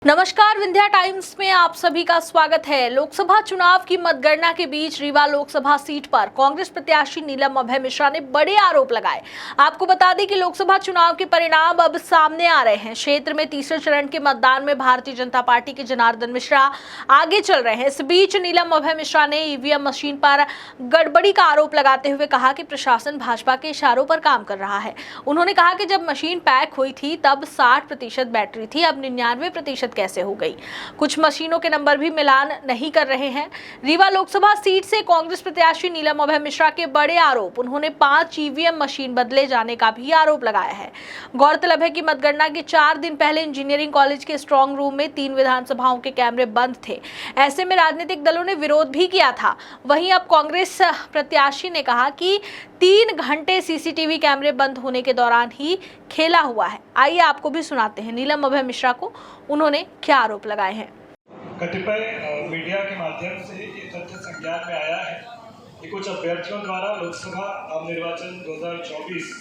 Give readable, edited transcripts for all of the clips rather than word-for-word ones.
नमस्कार, विंध्या टाइम्स में आप सभी का स्वागत है। लोकसभा चुनाव की मतगणना के बीच रीवा लोकसभा सीट पर कांग्रेस प्रत्याशी नीलम अभय मिश्रा ने बड़े आरोप लगाए। आपको बता दें कि लोकसभा चुनाव के परिणाम अब सामने आ रहे हैं। क्षेत्र में तीसरे चरण के मतदान में भारतीय जनता पार्टी के जनार्दन मिश्रा आगे चल रहे हैं। इस बीच नीलम अभय मिश्रा ने ईवीएम मशीन पर गड़बड़ी का आरोप लगाते हुए कहा कि प्रशासन भाजपा के इशारों पर काम कर रहा है। उन्होंने कहा कि जब मशीन पैक हुई थी तब 60% बैटरी थी, अब 99% कैसे हो गई। कुछ मशीनों के नंबर भी मिलान नहीं कर रहे हैं। रीवा लोकसभा सीट से कांग्रेस प्रत्याशी नीलम अभय मिश्रा के बड़े आरोप। उन्होंने 5 ईवीएम मशीन बदले जाने का भी आरोप लगाया है। गौरतलब है कि मतगणना के 4 दिन पहले इंजीनियरिंग कॉलेज के स्ट्रांग रूम में 3 विधानसभाओं के कैमरे बंद थे। ऐसे में राजनीतिक दलों ने विरोध भी किया था। वहीं अब कांग्रेस प्रत्याशी ने कहा कि 3 घंटे सीसीटीवी कैमरे बंद होने के दौरान ही खेला हुआ है। आइए आपको भी सुनाते हैं नीलम अभय मिश्रा को उन्होंने क्या आरोप लगाए हैं। कतिपय मीडिया के माध्यम से ये तथ्य संज्ञान में आया है कि कुछ अभ्यर्थियों द्वारा लोकसभा आम निर्वाचन 2024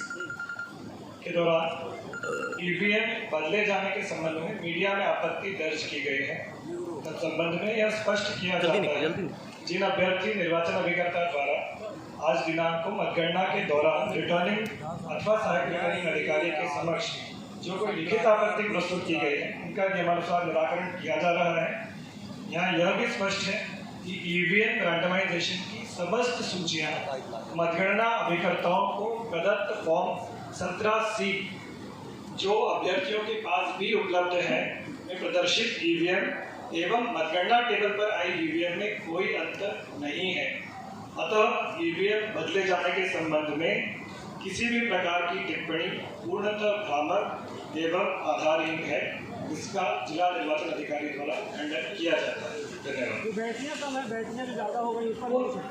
के दौरान ईवीएम बदले जाने के संबंध में मीडिया में आपत्ति दर्ज की गई है। तब संबंध में यह स्पष्ट किया जाता है जिन अभ्यर्थी निर्वाचन अभिकर्ता द्वारा आज दिनांक को मतगणना के दौरान रिटर्निंग अथवा सहायक रिटर्निंग अधिकारी के समक्ष जो कोई लिखित आपत्ति प्रस्तुत की गई है उनका नियमानुसार निराकरण किया जा रहा है। यहाँ यह भी स्पष्ट है कि ईवीएम रैंडमाइजेशन की समस्त सूचियां मतगणना अभिकर्ताओं को प्रदत्त फॉर्म 17C जो अभ्यर्थियों के पास भी उपलब्ध है में प्रदर्शित ईवीएम एवं मतगणना टेबल पर आई ईवीएम में कोई अंतर नहीं है। अतः ईवीएम बदले जाने के संबंध में किसी भी प्रकार की टिप्पणी पूर्णतः भ्रामक एवं आधारहीन है। इसका जिला निर्वाचन अधिकारी द्वारा खंडन किया जाता है। धन्यवाद। बैठियां कम है, बैठियां भी ज़्यादा हो गई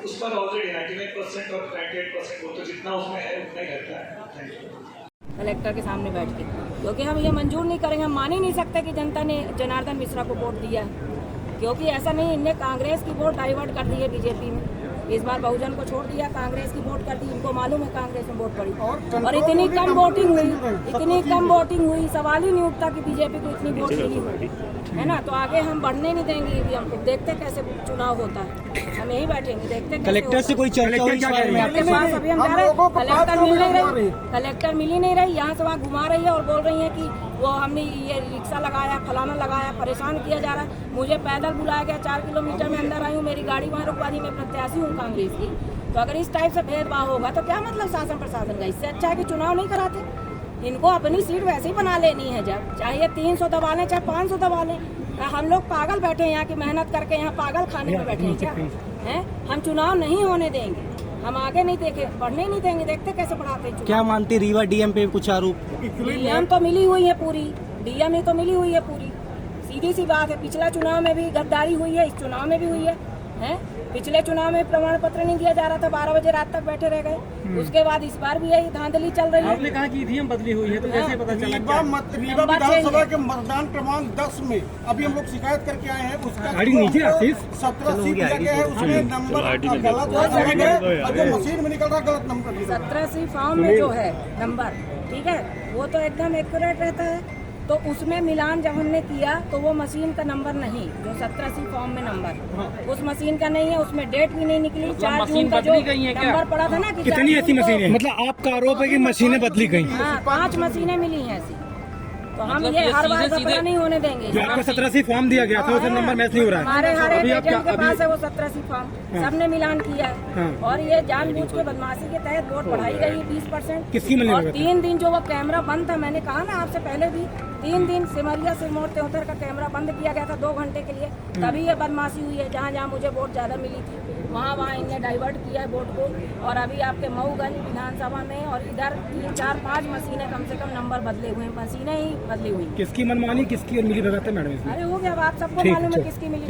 उस पर ऑलरेडी 99% और 98% वो तो जितना उसमें है उतना ही रहता है। Thank you. कलेक्टर के सामने बैठ के, क्योंकि हम ये मंजूर नहीं करेंगे। हम मान ही नहीं सकते कि जनता ने जनार्दन मिश्रा को वोट दिया है, क्योंकि ऐसा नहीं, इनने कांग्रेस की वोट डाइवर्ट कर दी है बीजेपी में। इस बार बहुजन को छोड़ दिया, कांग्रेस की वोट कर दी। इनको मालूम है कांग्रेस में वोट पड़ी और इतनी कम वोटिंग हुई, सवाल ही नहीं उठता कि बीजेपी को इतनी वोट मिली हुई है ना। तो आगे हम बढ़ने नहीं देंगे ईवीएम को। देखते कैसे चुनाव होता है, हम यहीं बैठेंगे देखते। कलेक्टर से कोई चर्चा हुई क्या करें? आपके पास अभी हम जा रहे हैं, कलेक्टर मिल नहीं रही, कलेक्टर मिल ही नहीं रही। यहाँ से वहाँ घुमा रही है और बोल रही है कि वो हमने ये रिक्शा लगाया, फलाना लगाया, परेशान किया जा रहा है। मुझे पैदल बुलाया गया, 4 किलोमीटर में अंदर आई हूँ, मेरी गाड़ी वहाँ रुकवा दी। मैं प्रत्याशी हूँ कांग्रेस की। तो अगर इस टाइप से भेदभाव होगा तो क्या मतलब शासन प्रशासन का? इससे अच्छा है कि चुनाव नहीं कराते। इनको अपनी सीट वैसे ही बना लेनी है, जब चाहे 300 दबा लें चाहे 500 दबा लें। हम लोग पागल बैठे हैं यहाँ की मेहनत करके, यहाँ पागल खाने में बैठे हैं क्या हैं? हम चुनाव नहीं होने देंगे, हम आगे नहीं देखे, बढ़ने नहीं देंगे। देखते कैसे बढ़ाते हैं। क्या मानते रीवा डीएम पे कुछ आरोप? डीएम तो मिली हुई है पूरी, डीएम ही तो मिली हुई है पूरी, सीधी सी बात है। पिछला चुनाव में भी गद्दारी हुई है, इस चुनाव में भी हुई है। पिछले चुनाव में प्रमाण पत्र नहीं दिया जा रहा था, 12 बजे रात तक बैठे रह गए। उसके बाद इस बार भी यही धांधली चल रही है। आपने कहा कि ईवीएम बदली हुई है, तो कैसे पता चला? रीवा विधानसभा के मतदान क्रमांक 10 में अभी हम लोग शिकायत करके आए हैं। उसका 17C दिया गया है, उसमें नंबर गलत है और जो मशीन में निकल रहा गलत नंबर। 17C फॉर्म में जो है नंबर, ठीक है, वो तो एकदम एक्यूरेट रहता है। तो उसमें मिलान जब हमने किया तो वो मशीन का नंबर नहीं, जो 17C फॉर्म में नंबर उस मशीन का नहीं है, उसमें डेट भी नहीं निकली। 4 जून का जो नंबर पड़ा था ना कि कितनी ऐसी मशीनें? मतलब आपका आरोप है कि मशीनें बदली गई? हाँ, 5 मशीनें मिली हैं ऐसी। तो हम ये हर बार सफल नहीं होने देंगे। जो आपको 17C फॉर्म दिया गया था उसमें नंबर मैच नहीं हो रहा है। हमारे हर एक एजेंट के पास है वो 17C फॉर्म, सबने मिलान किया है। और ये जानबूझ के बदमाशी के तहत वोट बढ़ाई गई 20%। किसकी मिलने? और 3 दिन जो वो कैमरा बंद था, मैंने कहा ना आपसे पहले भी, 3 दिन सिमरिया से मोड़ त्योतर का कैमरा बंद किया गया था 2 घंटे के लिए। तभी ये बदमाशी हुई है। जहाँ जहाँ मुझे वोट ज्यादा मिली थी वहाँ इनने डाइवर्ट किया है वोट को। और अभी आपके मऊगंज विधानसभा में और इधर 3, 4, 5 मशीनें कम से कम नंबर बदले हुए, मशीनें ही बदली हुई। किसकी मनमानी, किसकी मिली भगत है मैडम? अरे हो गया, अब आप सबको मालूम है किसकी मिली।